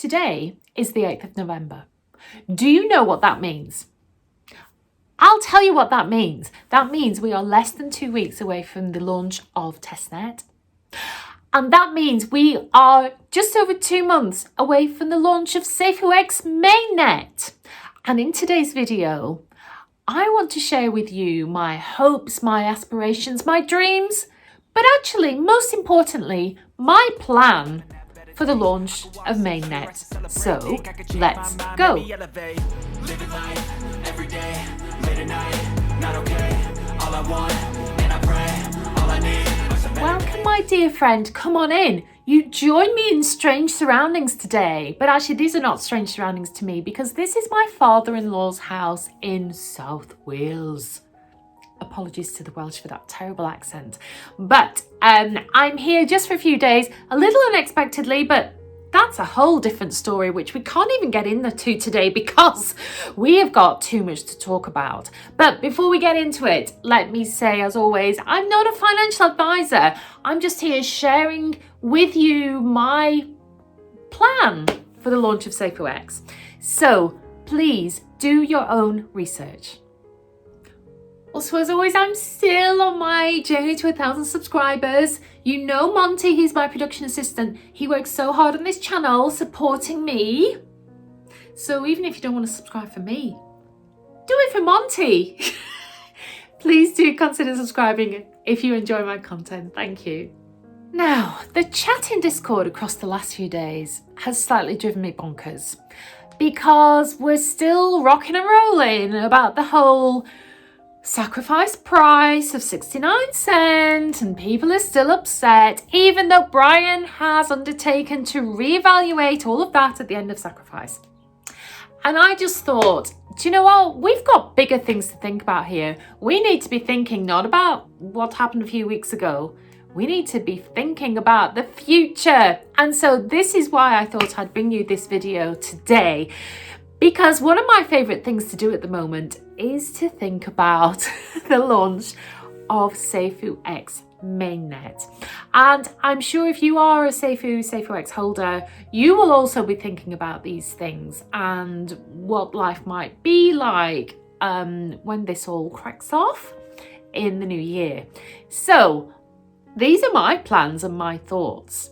Today is the 8th of November. Do you know what that means? I'll tell you what that means. That means we are less than 2 weeks away from the launch of testnet. And that means we are just over 2 months away from the launch of Safuux mainnet. And in today's video, I want to share with you my hopes, my aspirations, my dreams, but actually, most importantly, my plan for the launch of mainnet. So let's go. Welcome, my dear friend. Come on in. You join me in strange surroundings today. But actually, these are not strange surroundings to me because this is my father-in-law's house in South Wales. Apologies to the Welsh for that terrible accent. But I'm here just for a few days, a little unexpectedly, but that's a whole different story, which we can't even get into today because we have got too much to talk about. But before we get into it, let me say, as always, I'm not a financial advisor. I'm just here sharing with you my plan for the launch of Safuux. So please do your own research. Also, as always, I'm still on my journey to 1,000 subscribers. You know Monty, he's my production assistant. He works so hard on this channel, supporting me. So even if you don't want to subscribe for me, do it for Monty. Please do consider subscribing if you enjoy my content. Thank you. Now, the chat in Discord across the last few days has slightly driven me bonkers because we're still rocking and rolling about the whole sacrifice price of 69 cents and people are still upset even though Brian has undertaken to reevaluate all of that at the end of sacrifice. And I just thought, do you know what? We've got bigger things to think about here. We need to be thinking not about what happened a few weeks ago. We need to be thinking about the future. And so this is why I thought I'd bring you this video today. Because one of my favourite things to do at the moment is to think about the launch of Safuux mainnet. And I'm sure if you are a Safuux holder, you will also be thinking about these things and what life might be like when this all cracks off in the new year. So these are my plans and my thoughts.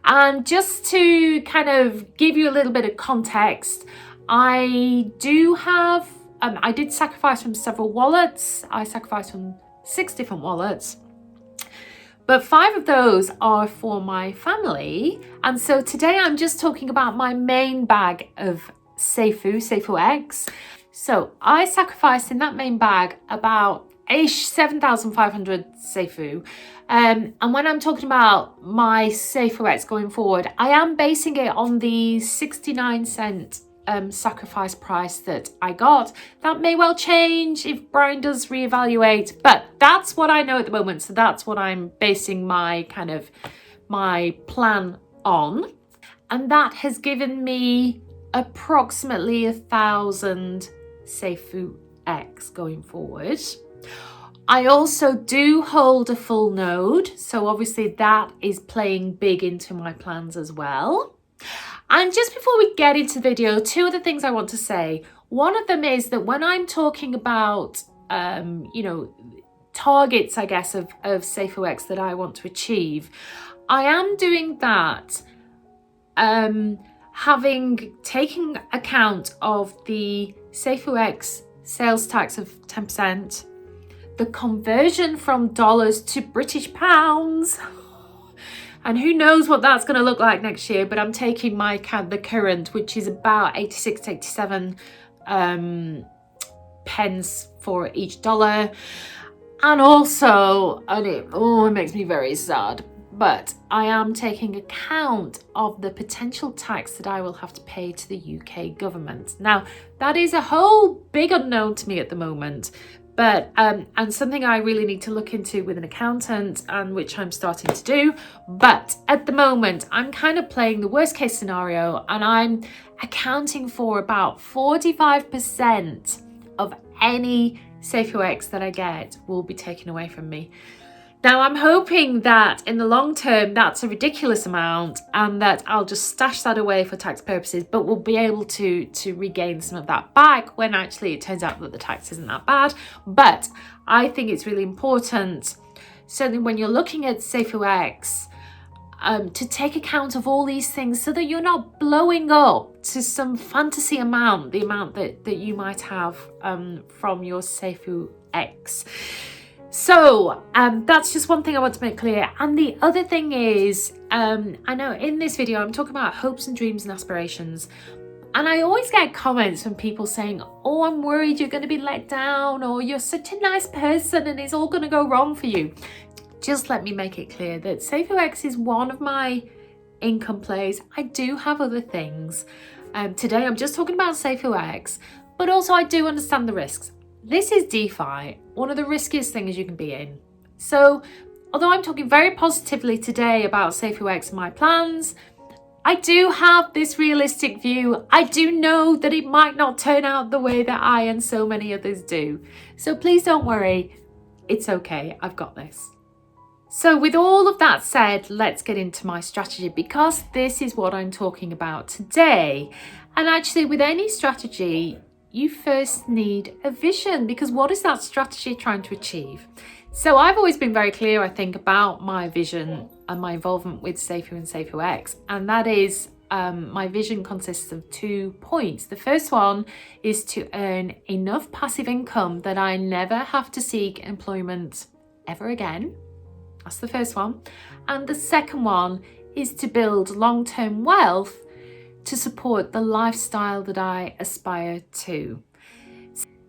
And just to kind of give you a little bit of context, I do have, I did sacrifice from several wallets. I sacrificed from 6 different wallets, but 5 of those are for my family. And so today I'm just talking about my main bag of Safuux. So I sacrificed in that main bag about 7,500 Safuu. And when I'm talking about my Safuux going forward, I am basing it on the 69 cent sacrifice price that I got. That may well change if Brian does reevaluate, but that's what I know at the moment. So that's what I'm basing my plan on. And that has given me approximately 1,000 Safuux going forward. I also do hold a full node, so obviously that is playing big into my plans as well. And just before we get into the video, 2 other things I want to say. One of them is that when I'm talking about, targets, I guess, of Safuux that I want to achieve, I am doing that having taken account of the Safuux sales tax of 10%, the conversion from dollars to British pounds, and who knows what that's going to look like next year, but I'm taking the current, which is about 86 to 87 pence for each dollar. And also, it makes me very sad, but I am taking account of the potential tax that I will have to pay to the UK government. Now, that is a whole big unknown to me at the moment, but and something I really need to look into with an accountant, and which I'm starting to do. But at the moment, I'm kind of playing the worst case scenario, and I'm accounting for about 45% of any Safuux that I get will be taken away from me. Now, I'm hoping that in the long term, that's a ridiculous amount and that I'll just stash that away for tax purposes, but we'll be able to regain some of that back when actually it turns out that the tax isn't that bad. But I think it's really important, certainly when you're looking at Safuux, to take account of all these things so that you're not blowing up to some fantasy amount, the amount that you might have from your Safuux. So that's just one thing I want to make clear. And the other thing is, I know in this video I'm talking about hopes and dreams and aspirations, and I always get comments from people saying, oh, I'm worried you're going to be let down, or you're such a nice person and it's all going to go wrong for you. Just let me make it clear that Safuux is one of my income plays. I do have other things. Today I'm just talking about Safuux, but also I do understand the risks. This is DeFi, one of the riskiest things you can be in. So although I'm talking very positively today about Safuux and my plans, I do have this realistic view. I do know that it might not turn out the way that I and so many others do. So please don't worry. It's okay. I've got this. So with all of that said, let's get into my strategy, because this is what I'm talking about today. And actually, with any strategy, you first need a vision, because what is that strategy trying to achieve? So I've always been very clear, I think, about my vision and my involvement with Safuu and Safuux, and that is my vision consists of 2 points. The first one is to earn enough passive income that I never have to seek employment ever again. That's the first one. And the second one is to build long-term wealth to support the lifestyle that I aspire to.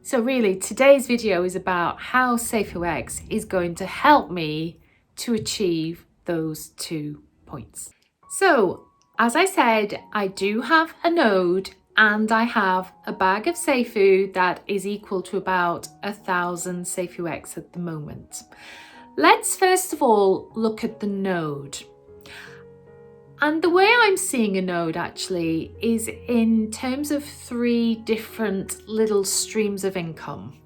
So really, today's video is about how Safuux is going to help me to achieve those 2 points. So, as I said, I do have a node and I have a bag of Safuu that is equal to about 1,000 Safuux at the moment. Let's first of all look at the node. And the way I'm seeing a node actually is in terms of 3 different little streams of income.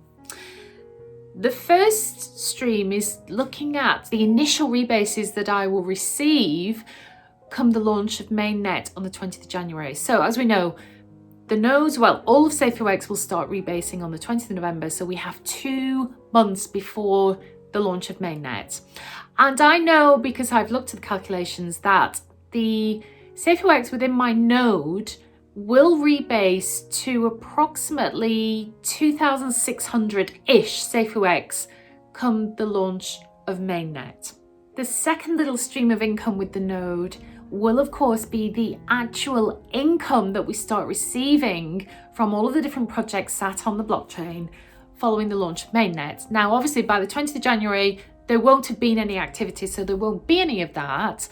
The first stream is looking at the initial rebases that I will receive come the launch of mainnet on the 20th of January. So as we know, the nodes, well, all of Safuux will start rebasing on the 20th of November. So we have 2 months before the launch of mainnet. And I know, because I've looked at the calculations, that the Safuux within my node will rebase to approximately 2,600-ish Safuux come the launch of mainnet. The second little stream of income with the node will of course be the actual income that we start receiving from all of the different projects sat on the blockchain following the launch of mainnet. Now obviously by the 20th of January there won't have been any activity, so there won't be any of that.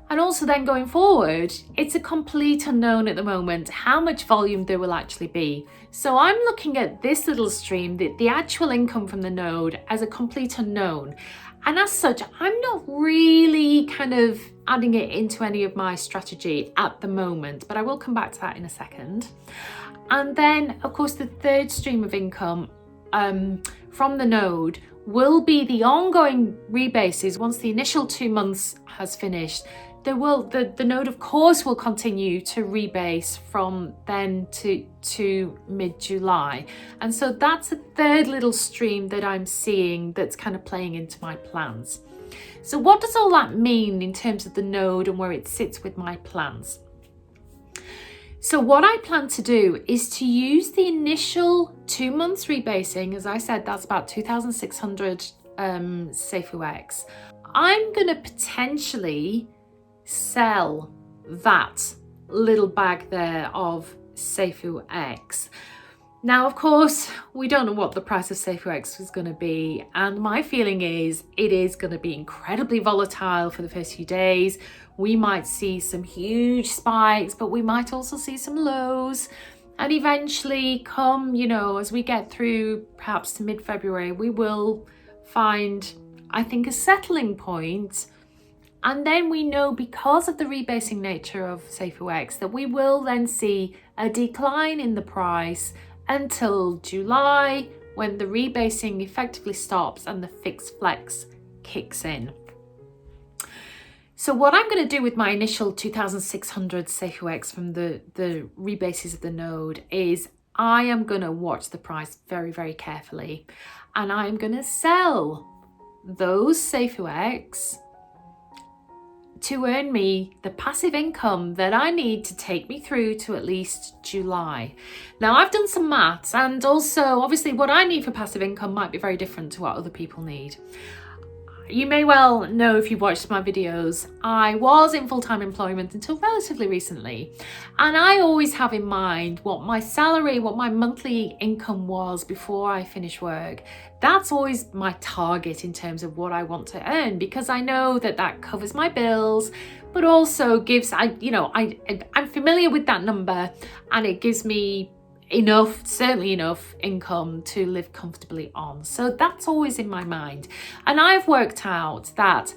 And also then going forward, it's a complete unknown at the moment how much volume there will actually be. So I'm looking at this little stream, the actual income from the node, as a complete unknown. And as such, I'm not really kind of adding it into any of my strategy at the moment, but I will come back to that in a second. And then of course the third stream of income from the node will be the ongoing rebases. Once the initial 2 months has finished, the node of course will continue to rebase from then to mid-July. And so that's a third little stream that I'm seeing that's kind of playing into my plans. So what does all that mean in terms of the node and where it sits with my plans? So what I plan to do is to use the initial 2 months rebasing. As I said, that's about 2,600 Safuux. I'm going to potentially sell that little bag there of Safuux. Now, of course, we don't know what the price of Safuux is going to be, and my feeling is it is going to be incredibly volatile for the first few days. We might see some huge spikes, but we might also see some lows. And eventually come, as we get through perhaps to mid-February, we will find, I think, a settling point. And then we know, because of the rebasing nature of Safuux, that we will then see a decline in the price until July, when the rebasing effectively stops and the fixed flex kicks in. So what I'm going to do with my initial 2,600 Safuu X from the rebases of the node is I am going to watch the price very, very carefully, and I'm going to sell those Safuu X to earn me the passive income that I need to take me through to at least July. Now, I've done some maths, and also obviously what I need for passive income might be very different to what other people need. You may well know, if you've watched my videos, I was in full-time employment until relatively recently, and I always have in mind what my salary, what my monthly income was before I finish work. That's always my target in terms of what I want to earn, because I know that that covers my bills, but also gives, I'm familiar with that number, and it gives me enough, certainly enough income to live comfortably on. So that's always in my mind. And I've worked out that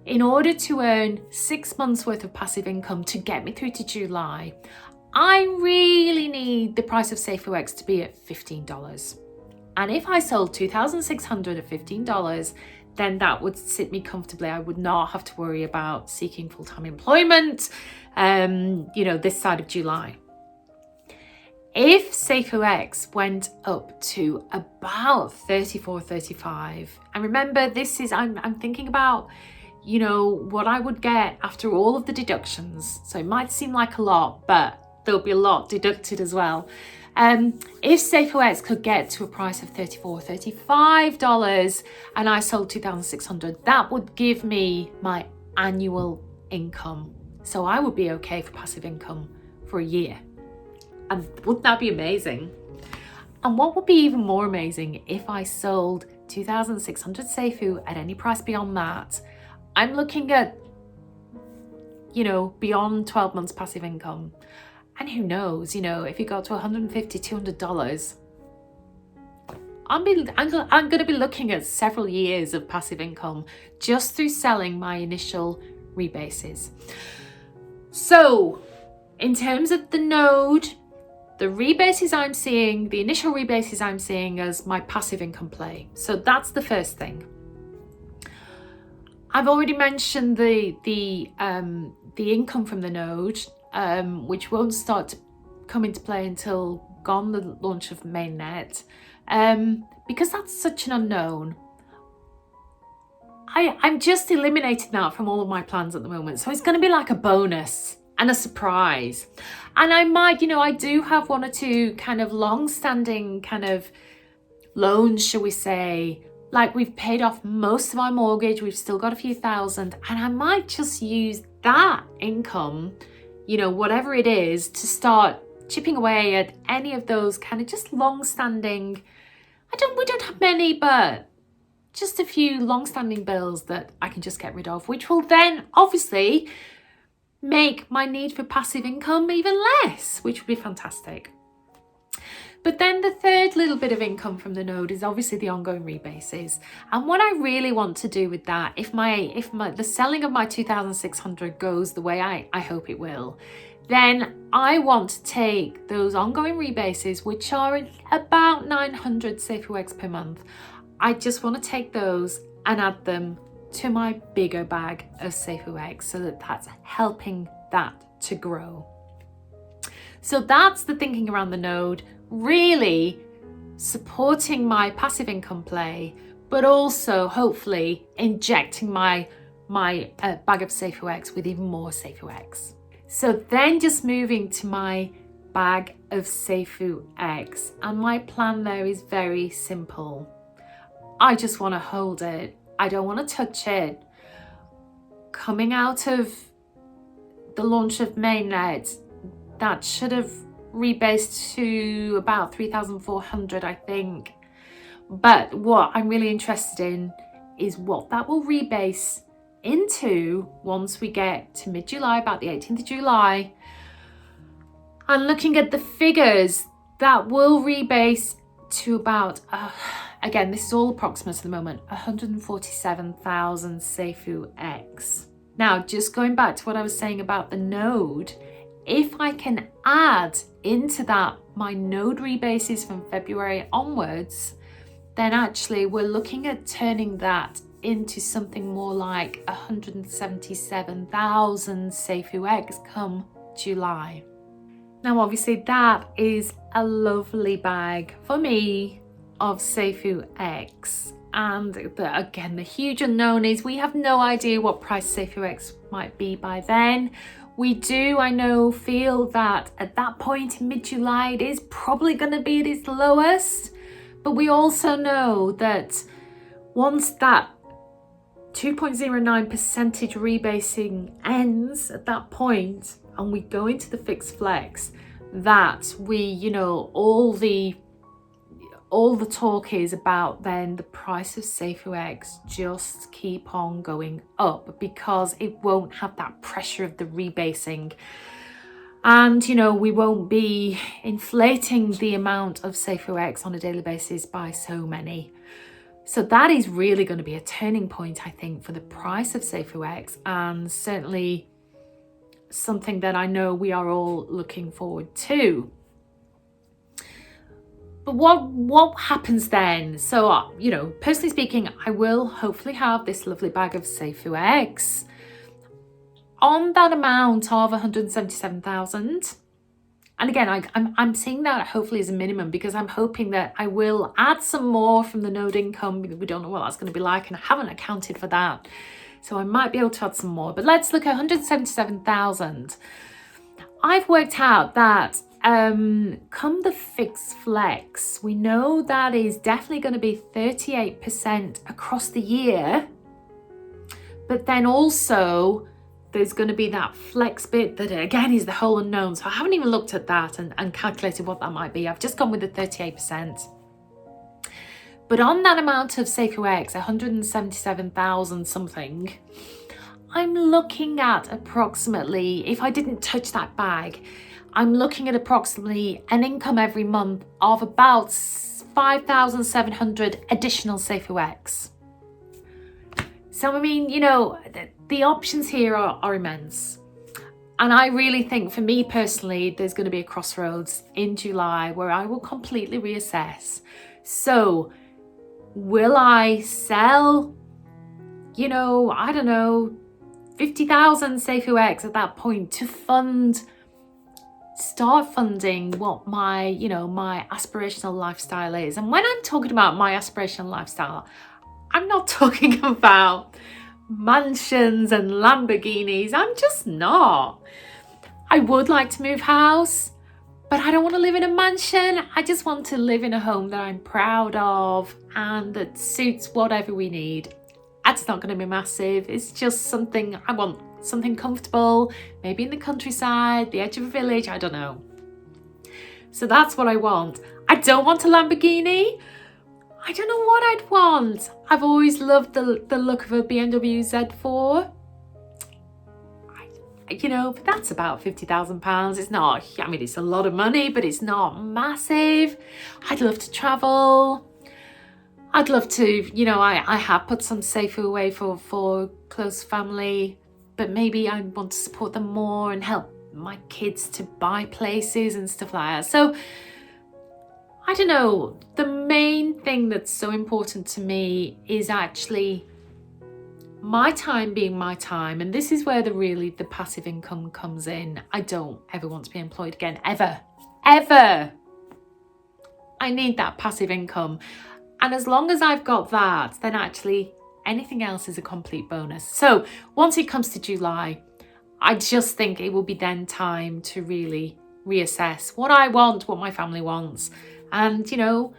in order to earn 6 months worth of passive income to get me through to July, I really need the price of Safuu X to be at $15. And if I sold 2,600 at $15, then that would sit me comfortably. I would not have to worry about seeking full-time employment, this side of July. If Safuu X went up to about 34, 35, and remember this is, I'm thinking about, what I would get after all of the deductions. So it might seem like a lot, but there'll be a lot deducted as well. If Safuu X could get to a price of $34, $35 and I sold 2,600, that would give me my annual income. So I would be okay for passive income for a year. And wouldn't that be amazing? And what would be even more amazing if I sold 2,600 Safuu at any price beyond that? I'm looking at, beyond 12 months passive income. And who knows, if you got to $150, $200, I'm going to be looking at several years of passive income just through selling my initial rebases. So in terms of the node, the rebases I'm seeing, the initial rebases I'm seeing as my passive income play. So that's the first thing. I've already mentioned the income from the node, which won't start to come into play until gone the launch of mainnet, because that's such an unknown. I'm just eliminating that from all of my plans at the moment. So it's going to be like a bonus and a surprise. And I might, I do have one or two kind of long-standing kind of loans, shall we say. Like, we've paid off most of our mortgage, we've still got a few thousand, and I might just use that income, whatever it is, to start chipping away at any of those kind of just long-standing, we don't have many, but just a few long-standing bills that I can just get rid of, which will then obviously make my need for passive income even less, which would be fantastic. But then the third little bit of income from the node is obviously the ongoing rebases. And what I really want to do with that, if the selling of my 2,600 goes the way I hope it will, then I want to take those ongoing rebases, which are about 900 Safuu X per month. I just want to take those and add them to my bigger bag of Safuu X, so that's helping that to grow. So that's the thinking around the node, really supporting my passive income play, but also hopefully injecting my bag of Safuu X with even more Safuu X. So then just moving to my bag of Safuu X, and my plan there is very simple. I just want to hold it. I don't want to touch it. Coming out of the launch of mainnet, that should have rebased to about 3,400, I think. But what I'm really interested in is what that will rebase into once we get to mid-July, about the 18th of July. And looking at the figures, that will rebase to about, again, this is all approximate at the moment, 147,000 Safuu X. Now, just going back to what I was saying about the node, if I can add into that my node rebases from February onwards, then actually we're looking at turning that into something more like 177,000 Safuu eggs come July. Now obviously that is a lovely bag for me of Safuu eggs, and again the huge unknown is we have no idea what price Safuu eggs might be by then. We do, I know, feel that at that point in mid-July it is probably going to be at its lowest, but we also know that once that 2.09% rebasing ends at that point and we go into the fixed flex, that we, you know, all the talk is about then the price of Safuu eggs just keep on going up because it won't have that pressure of the rebasing. And, you know, we won't be inflating the amount of Safuu eggs on a daily basis by so many. So that is really going to be a turning point, I think, for the price of Safuu eggs, and certainly something that I know we are all looking forward to. But what happens then? So, you know, personally speaking, I will hopefully have this lovely bag of Safuu eggs on that amount of 177,000. And again, I'm seeing that hopefully as a minimum, because I'm hoping that I will add some more from the node income. We don't know what that's going to be like, and I haven't accounted for that. So I might be able to add some more. But let's look at 177,000. I've worked out that come the fixed flex, we know that is definitely going to be 38% across the year. But then also there's going to be that flex bit that again is the whole unknown. So I haven't even looked at that and calculated what that might be. I've just gone with the 38%. But on that amount of Safuu eggs, 177,000 something, I'm looking at approximately, if I didn't touch that bag, I'm looking at approximately an income every month of about 5,700 additional Safuu eggs. So, I mean, you know, the options here are immense. And I really think, for me personally, there's going to be a crossroads in July where I will completely reassess. So, will I sell, you know, I don't know, 50,000 Safuu eggs at that point to start funding what my, you know, my aspirational lifestyle is? And when I'm talking about my aspirational lifestyle, I'm not talking about mansions and Lamborghinis. I'm just not. I would like to move house, but I don't want to live in a mansion. I just want to live in a home that I'm proud of and that suits whatever we need. That's not going to be massive. It's just something I want, something comfortable, maybe in the countryside, the edge of a village, I don't know. So that's what I want. I don't want a Lamborghini. I don't know what I'd want. I've always loved the look of a BMW Z4. You know, but that's about £50,000. It's not, I mean, it's a lot of money, but it's not massive. I'd love to travel. I'd love to, you know, I have put some Safuu away for close family, but maybe I want to support them more and help my kids to buy places and stuff like that. So, I don't know, the main thing that's so important to me is actually my time being my time. And this is where the passive income comes in. I don't ever want to be employed again, ever. I need that passive income. And as long as I've got that, then actually anything else is a complete bonus. So once it comes to July, I just think it will be then time to really reassess what I want, what my family wants, and, you know,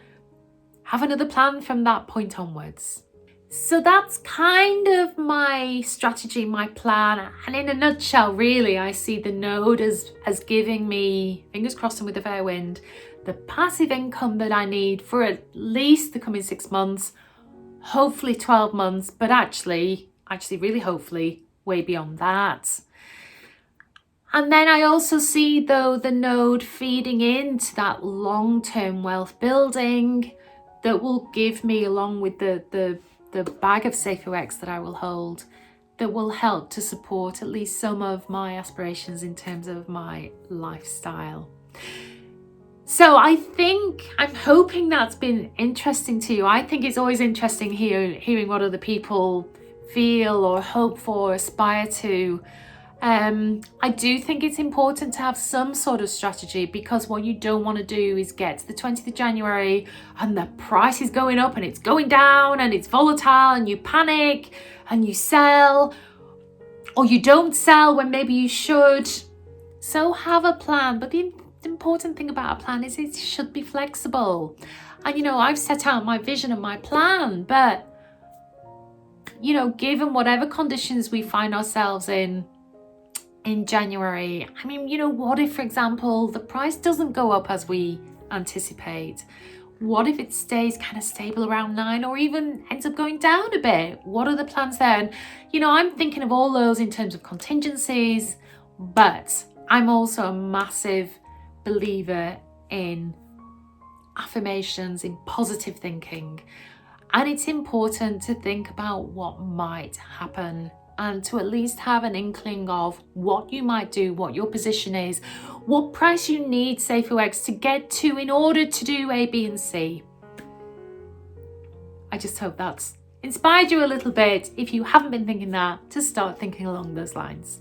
have another plan from that point onwards. So that's kind of my strategy, my plan. And in a nutshell, really, I see the node as giving me, fingers crossed and with a fair wind, the passive income that I need for at least the coming 6 months, hopefully 12 months, but actually really hopefully way beyond that. And then I also see, though, the node feeding into that long-term wealth building that will give me, along with the bag of Safuu eggs that I will hold, that will help to support at least some of my aspirations in terms of my lifestyle. So I'm hoping that's been interesting to you. I think it's always interesting hearing what other people feel or hope for, aspire to. I do think it's important to have some sort of strategy, because what you don't want to do is get to the 20th of January and the price is going up and it's going down and it's volatile and you panic and you sell, or you don't sell when maybe you should. So have a plan, but the important thing about a plan is it should be flexible. And I've set out my vision and my plan, but given whatever conditions we find ourselves in January, what if, for example, the price doesn't go up as we anticipate? What if it stays kind of stable around 9 or even ends up going down a bit? What are the plans then? I'm thinking of all those in terms of contingencies, but I'm also a massive believer in affirmations, in positive thinking. And it's important to think about what might happen and to at least have an inkling of what you might do, what your position is, what price you need Safuu eggs to get to in order to do A, B, and C. I just hope that's inspired you a little bit, if you haven't been thinking that, to start thinking along those lines.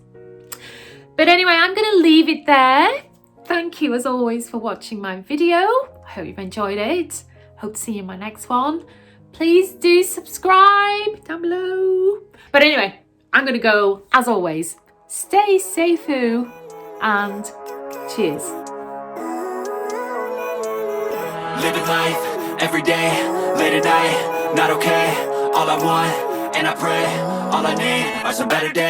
But anyway, I'm going to leave it there. Thank you as always for watching my video. I hope you've enjoyed it. Hope to see you in my next one. Please do subscribe down below. But anyway, I'm going to go, as always, stay Safuu and cheers. Living life, every day, late at night, not okay. All I want, and I pray, all I need are some better days.